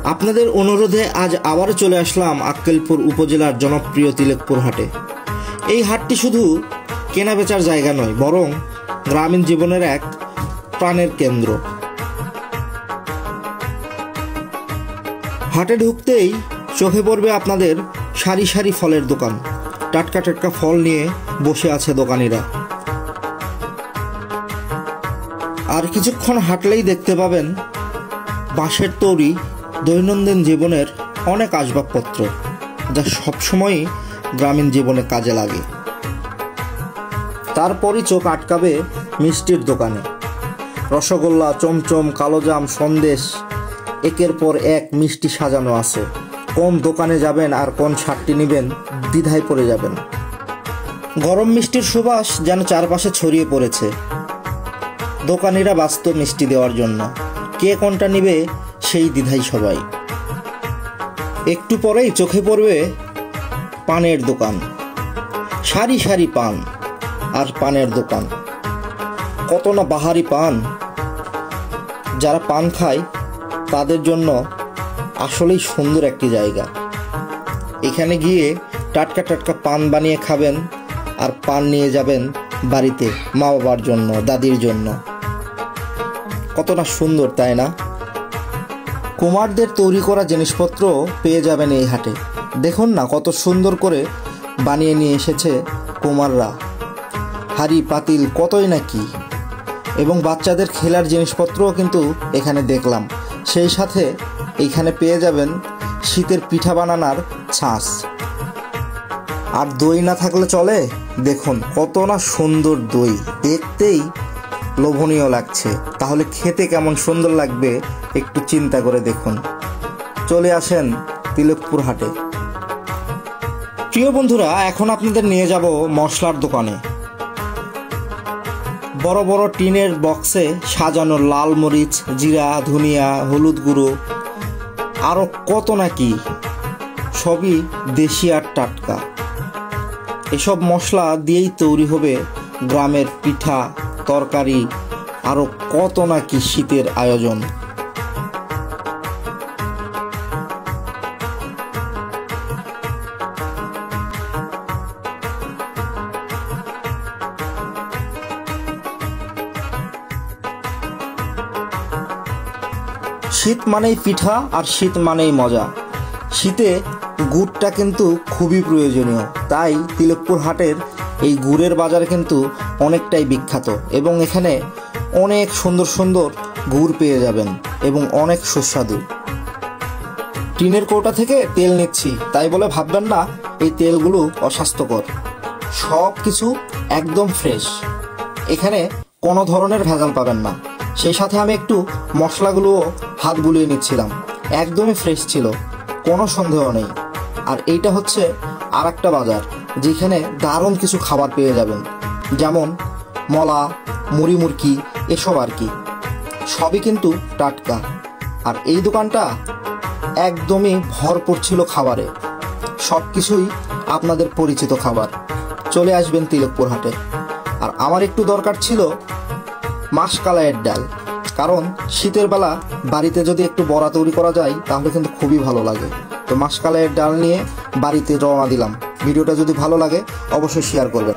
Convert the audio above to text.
আপনাদের অনুরোধে আজ আবারও চলে আসলাম আক্কেলপুর উপজেলার জনপ্রিয় তিলেকপুর হাটে। এই হাটটি শুধু কেনা বেচার জায়গা নয়, বরং গ্রামীণ জীবনের এক প্রাণের কেন্দ্র। হাটে ঢুকতেই চোখে পড়বে আপনাদের সারি সারি ফলের দোকান। টাটকা টাটকা ফল নিয়ে বসে আছে দোকানিরা। আর কিছুক্ষণ হাঁটলেই দেখতে পাবেন বাঁশের তৈরি দৈনন্দিন জীবনের অনেক আসবাবপত্র, যা সবসময়ই গ্রামীণ জীবনে কাজে লাগে। তারপরই চোখ আটকাবে মিষ্টির দোকানে। রসগোল্লা, চমচম, কালোজাম, সন্দেশ, একের পর এক মিষ্টি সাজানো আছে। কোন দোকানে যাবেন আর কোন ছাড়টি নেবেন দ্বিধায় পড়ে যাবেন। গরম মিষ্টির সুবাস যেন চারপাশে ছড়িয়ে পড়েছে। দোকানিরা ব্যস্ত মিষ্টি দেওয়ার জন্য। কে কোনটা নিবে সেই দ্বিধায় সবাই। একটু পরেই চোখে পড়বে পানের দোকান। সারি সারি পান আর পানের দোকান। কত না বাহারি পান। যারা পান খায় তাদের জন্য আসলেই সুন্দর একটি জায়গা। এখানে গিয়ে টাটকা টাটকা পান বানিয়ে খাবেন আর পান নিয়ে যাবেন বাড়িতে মা বাবার জন্য, দাদির জন্য। কত না সুন্দর, তাই না? কুমারদের তৈরি করা জিনিসপত্র পেয়ে যাবেন এই হাটে। দেখুন না কত সুন্দর করে বানিয়ে নিয়ে এসেছে কুমাররা। হাঁড়ি পাতিল কতই না কি। এবং বাচ্চাদের খেলার জিনিসপত্রও কিন্তু এখানে দেখলাম। সেই সাথে এইখানে পেয়ে যাবেন শীতের পিঠা বানানোর ছাঁচ। আর দই না থাকলে চলে। দেখুন কত না সুন্দর দই, দেখতেই লোভনীয় লাগছে। তাহলে খেতে কেমন সুন্দর লাগবে একটু চিন্তা করে দেখুন। চলে আসেন তিলেকপুর হাটে। প্রিয় বন্ধুরা, এখন আপনাদের নিয়ে যাব মশলার দোকানে। বড় বড় টিনের বক্সে সাজানো লাল মরিচ, জিরা, ধনিয়া, হলুদ গুঁড়ো, আরও কত না কি। সবই দেশি আর টাটকা। এসব মশলা দিয়েই তৈরি হবে গ্রামের পিঠা, তরকারি, আরও কত না কি শীতের আয়োজন। শীত মানেই পিঠা আর শীত মানেই মজা। শীতে গুড়টা কিন্তু খুবই প্রয়োজনীয়। তাই তিলেকপুর হাটের এই গুড়ের বাজার কিন্তু অনেকটাই বিখ্যাত। এবং এখানে অনেক সুন্দর সুন্দর গুড় পেয়ে যাবেন এবং অনেক সুস্বাদু। টিনের কৌটা থেকে তেল নিচ্ছি তাই বলে ভাববেন না এই তেলগুলো অস্বাস্থ্যকর। সব কিছু একদম ফ্রেশ। এখানে কোনো ধরনের ভেজাল পাবেন না। সেই সাথে আমি একটু মশলাগুলোও হাত বুলিয়ে নিচ্ছিলাম। একদমই ফ্রেশ ছিল, কোনো সন্দেহ নেই। আর এইটা হচ্ছে আর একটা বাজার যেখানে দারুণ কিছু খাবার পেয়ে যাবেন, যেমন মলা, মুড়ি, মুরকি, এসব আর কি। সবই কিন্তু টাটকা। আর এই দোকানটা একদমই ভরপুর ছিল খাবারে। সব কিছুই আপনাদের পরিচিত খাবার। চলে আসবেন তিলেকপুর হাটে। আর আমার একটু দরকার ছিল মাসকালাইয়ের ডাল, কারণ শীতের বেলা বাড়িতে যদি একটু বড়া তৈরি করা যায় তাহলে কিন্তু খুবই ভালো লাগে। তো মাসকালাইয়ের ডাল নিয়ে বাড়িতে রওনা দিলাম। ভিডিওটা যদি ভালো লাগে অবশ্যই শেয়ার করবেন।